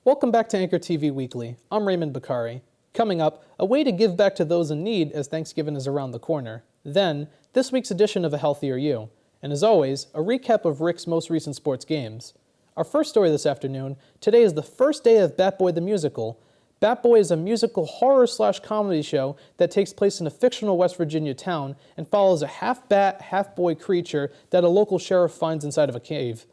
Welcome back to Anchor TV Weekly. I'm Raymond Baccari. Coming up, a way to give back to those in need as Thanksgiving is around the corner. Then, this week's edition of A Healthier You. And as always, a recap of RIC's most recent sports games. Our first story this afternoon, today is the first day of Bat Boy the Musical. Bat Boy is a musical horror/comedy show that takes place in a fictional West Virginia town and follows a half-bat, half-boy creature that a local sheriff finds inside of a cave.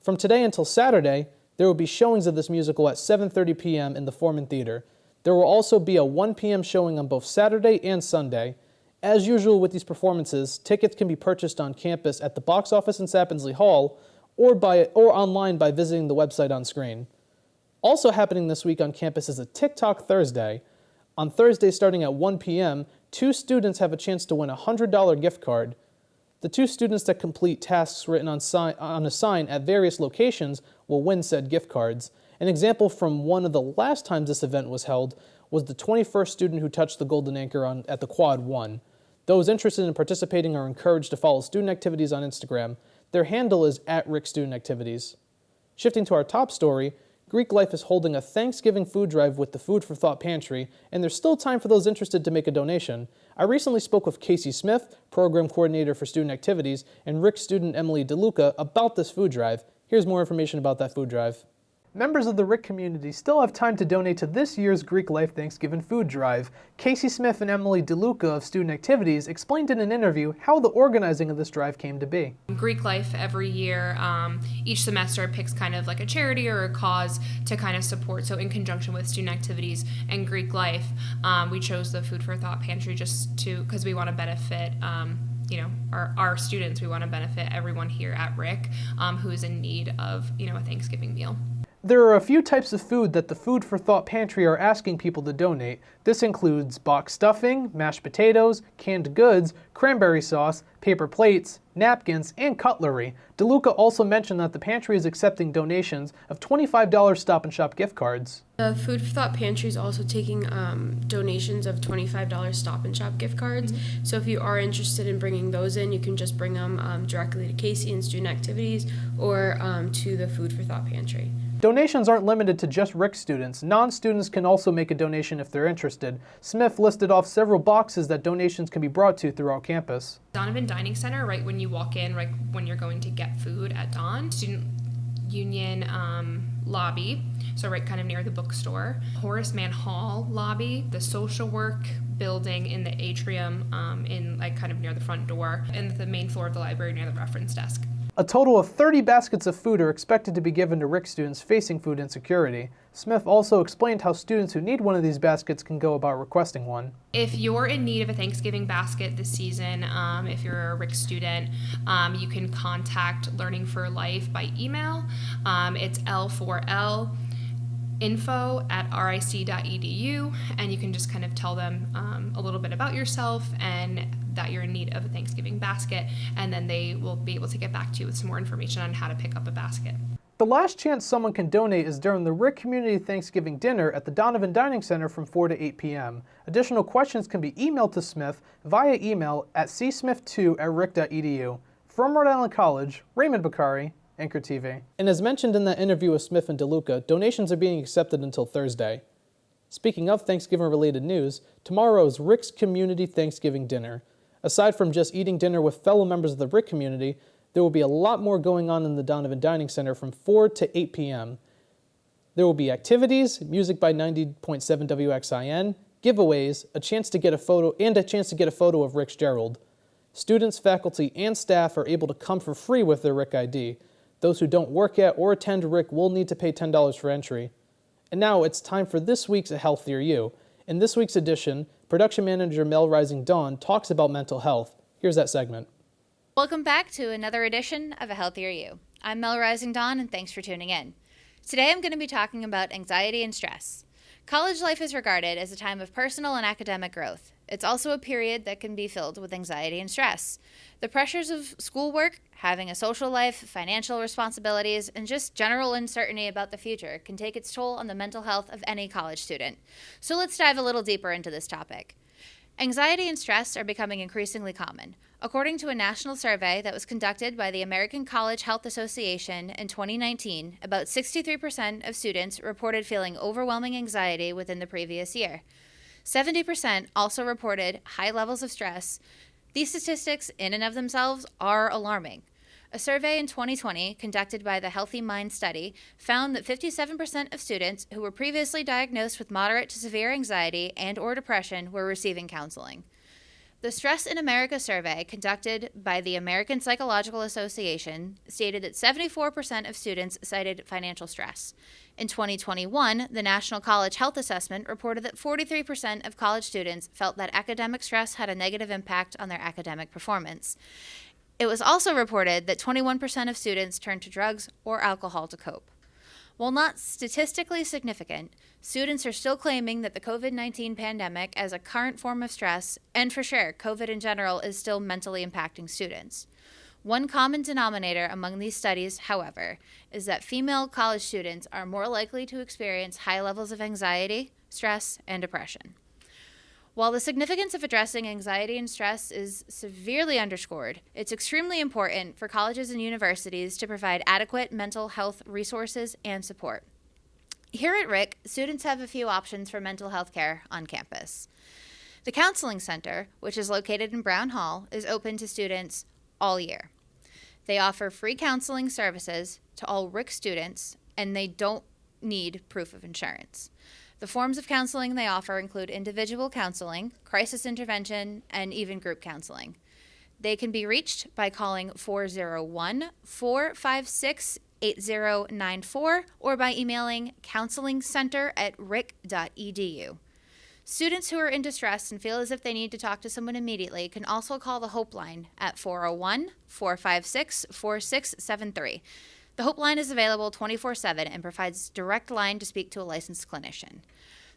From today until Saturday, there will be showings of this musical at 7:30 p.m. in the Foreman Theater. There will also be a 1 p.m. showing on both Saturday and Sunday. As usual with these performances, tickets can be purchased on campus at the box office in Sappensley Hall or online by visiting the website on screen. Also happening this week on campus is a TikTok Thursday. On Thursday starting at 1 p.m., 2 students have a chance to win a $100 gift card. The 2 students that complete tasks written on a sign at various locations will win said gift cards. An example from one of the last times this event was held was the 21st student who touched the golden anchor at the Quad 1. Those interested in participating are encouraged to follow Student Activities on Instagram. Their handle is @RIC Student Activities. Shifting to our top story, Greek Life is holding a Thanksgiving food drive with the Food for Thought Pantry, and there's still time for those interested to make a donation. I recently spoke with Casey Smith, Program Coordinator for Student Activities, and RIC student Emily DeLuca about this food drive. Here's more information about that food drive. Members of the RIC community still have time to donate to this year's Greek Life Thanksgiving Food Drive. Casey Smith and Emily DeLuca of Student Activities explained in an interview how the organizing of this drive came to be. Greek Life every year, each semester picks kind of like a charity or a cause to kind of support. So in conjunction with Student Activities and Greek Life, we chose the Food for Thought Pantry because we want to benefit our students. We want to benefit everyone here at RIC who is in need of, a Thanksgiving meal. There are a few types of food that the Food for Thought Pantry are asking people to donate. This includes box stuffing, mashed potatoes, canned goods, cranberry sauce, paper plates, napkins, and cutlery. DeLuca also mentioned that the pantry is accepting donations of $25 Stop and Shop gift cards. The Food for Thought Pantry is also taking donations of $25 Stop and Shop gift cards. So if you are interested in bringing those in, you can just bring them directly to Casey and Student Activities or to the Food for Thought Pantry. Donations aren't limited to just RIC students. Non-students can also make a donation if they're interested. Smith listed off several boxes that donations can be brought to throughout campus. Donovan Dining Center, right when you walk in, right when you're going to get food at Dawn. Student Union lobby, so right kind of near the bookstore. Horace Mann Hall lobby, the social work building in the atrium in like kind of near the front door, and the main floor of the library near the reference desk. A total of 30 baskets of food are expected to be given to RIC students facing food insecurity. Smith also explained how students who need one of these baskets can go about requesting one. If you're in need of a Thanksgiving basket this season, if you're a RIC student, you can contact Learning for Life by email. It's L4L info@ric.edu, and you can just kind of tell them a little bit about yourself and that you're in need of a Thanksgiving basket, and then they will be able to get back to you with some more information on how to pick up a basket. The last chance someone can donate is during the RIC Community Thanksgiving Dinner at the Donovan Dining Center from 4 to 8 p.m. Additional questions can be emailed to Smith via email at csmith2@ric.edu. From Rhode Island College, Raymond Baccari, Anchor TV. And as mentioned in that interview with Smith and DeLuca, donations are being accepted until Thursday. Speaking of Thanksgiving-related news, tomorrow is RIC's Community Thanksgiving Dinner. Aside from just eating dinner with fellow members of the RIC community, there will be a lot more going on in the Donovan Dining Center from 4 to 8 p.m. There will be activities, music by 90.7 WXIN, giveaways, a chance to get a photo of Rick Gerald. Students, faculty, and staff are able to come for free with their RIC ID. Those who don't work at or attend RIC will need to pay $10 for entry. And now it's time for this week's A Healthier You. In this week's edition, production manager Mel Rising Dawn talks about mental health. Here's that segment. Welcome back to another edition of A Healthier You. I'm Mel Rising Dawn, and thanks for tuning in. Today I'm going to be talking about anxiety and stress. College life is regarded as a time of personal and academic growth. It's also a period that can be filled with anxiety and stress. The pressures of schoolwork, having a social life, financial responsibilities, and just general uncertainty about the future can take its toll on the mental health of any college student. So let's dive a little deeper into this topic. Anxiety and stress are becoming increasingly common. According to a national survey that was conducted by the American College Health Association in 2019, about 63% of students reported feeling overwhelming anxiety within the previous year. 70% also reported high levels of stress. These statistics, in and of themselves, are alarming. A survey in 2020 conducted by the Healthy Mind Study found that 57% of students who were previously diagnosed with moderate to severe anxiety and/or depression were receiving counseling. The Stress in America survey conducted by the American Psychological Association stated that 74% of students cited financial stress. In 2021, the National College Health Assessment reported that 43% of college students felt that academic stress had a negative impact on their academic performance. It was also reported that 21% of students turned to drugs or alcohol to cope. While not statistically significant, students are still claiming that the COVID-19 pandemic as a current form of stress, and for sure, COVID in general, is still mentally impacting students. One common denominator among these studies, however, is that female college students are more likely to experience high levels of anxiety, stress, and depression. While the significance of addressing anxiety and stress is severely underscored, it's extremely important for colleges and universities to provide adequate mental health resources and support. Here at RIC, students have a few options for mental health care on campus. The Counseling Center, which is located in Brown Hall, is open to students all year. They offer free counseling services to all RIC students, and they don't need proof of insurance. The forms of counseling they offer include individual counseling, crisis intervention, and even group counseling. They can be reached by calling 401-456-8094 or by emailing counselingcenter@ric.edu. Students who are in distress and feel as if they need to talk to someone immediately can also call the Hope Line at 401-456-4673. The Hope Line is available 24/7 and provides direct line to speak to a licensed clinician.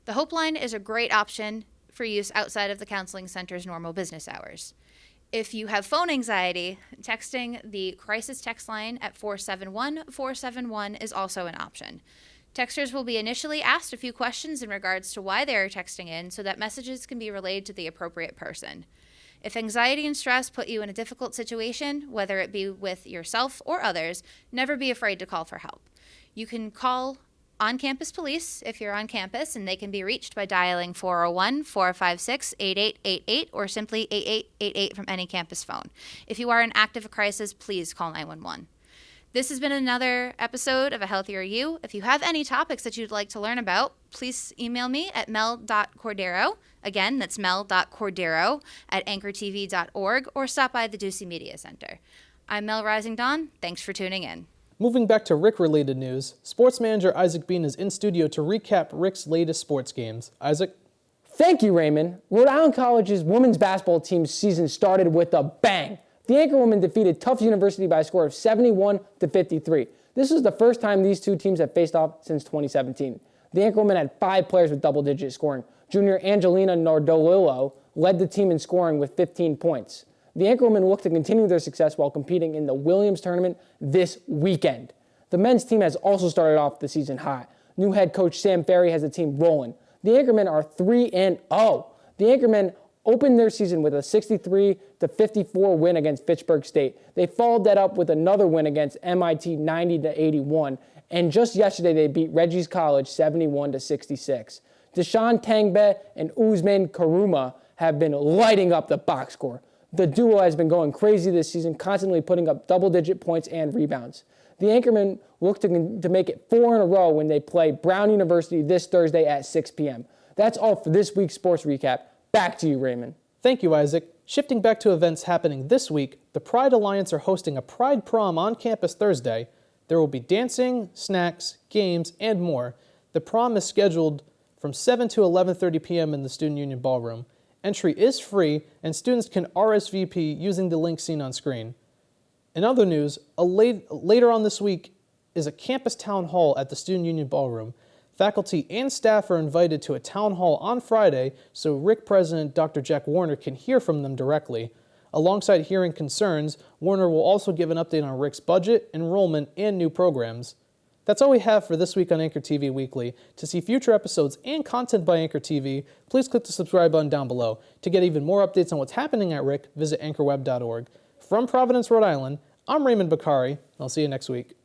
The Hope Line is a great option for use outside of the Counseling Center's normal business hours. If you have phone anxiety, texting the crisis text line at 471-471 is also an option. Texters will be initially asked a few questions in regards to why they are texting in so that messages can be relayed to the appropriate person. If anxiety and stress put you in a difficult situation, whether it be with yourself or others, never be afraid to call for help. You can call on-campus police if you're on campus, and they can be reached by dialing 401-456-8888 or simply 8888 from any campus phone. If you are in active crisis, please call 911. This has been another episode of A Healthier You. If you have any topics that you'd like to learn about, please email me at mel.cordero. Again, that's mel.cordero@anchortv.org, or stop by the Ducey Media Center. I'm Mel Rising Dawn. Thanks for tuning in. Moving back to RIC-related news, sports manager Isaac Bean is in studio to recap RIC's latest sports games. Isaac? Thank you, Raymond. Rhode Island College's women's basketball team's season started with a bang. The Anchor women defeated Tufts University by a score of 71-53. This was the first time these two teams have faced off since 2017. The Anchor women had 5 players with double-digit scoring. Junior Angelina Nardolillo led the team in scoring with 15 points. The Anchor women look to continue their success while competing in the Williams tournament this weekend. The men's team has also started off the season hot. New head coach Sam Ferry has the team rolling. The Anchormen are 3-0. The Anchormen opened their season with a 63-54 win against Fitchburg State. They followed that up with another win against MIT 90-81, and just yesterday they beat Reggie's College 71-66. Deshaun Tangbe and Usman Karuma have been lighting up the box score. The duo has been going crazy this season, constantly putting up double-digit points and rebounds. The Anchormen look to make it 4 in a row when they play Brown University this Thursday at 6 p.m. That's all for this week's sports recap. Back to you, Raymond. Thank you, Isaac. Shifting back to events happening this week, the Pride Alliance are hosting a Pride Prom on campus Thursday. There will be dancing, snacks, games, and more. The prom is scheduled from 7 to 11:30 p.m. in the Student Union Ballroom. Entry is free, and students can RSVP using the link seen on screen. In other news, later on this week is a campus town hall at the Student Union Ballroom. Faculty and staff are invited to a town hall on Friday so RIC President Dr. Jack Warner can hear from them directly. Alongside hearing concerns, Warner will also give an update on RIC's budget, enrollment, and new programs. That's all we have for this week on Anchor TV Weekly. To see future episodes and content by Anchor TV, please click the subscribe button down below. To get even more updates on what's happening at RIC, visit anchorweb.org. From Providence, Rhode Island, I'm Raymond Baccari. I'll see you next week.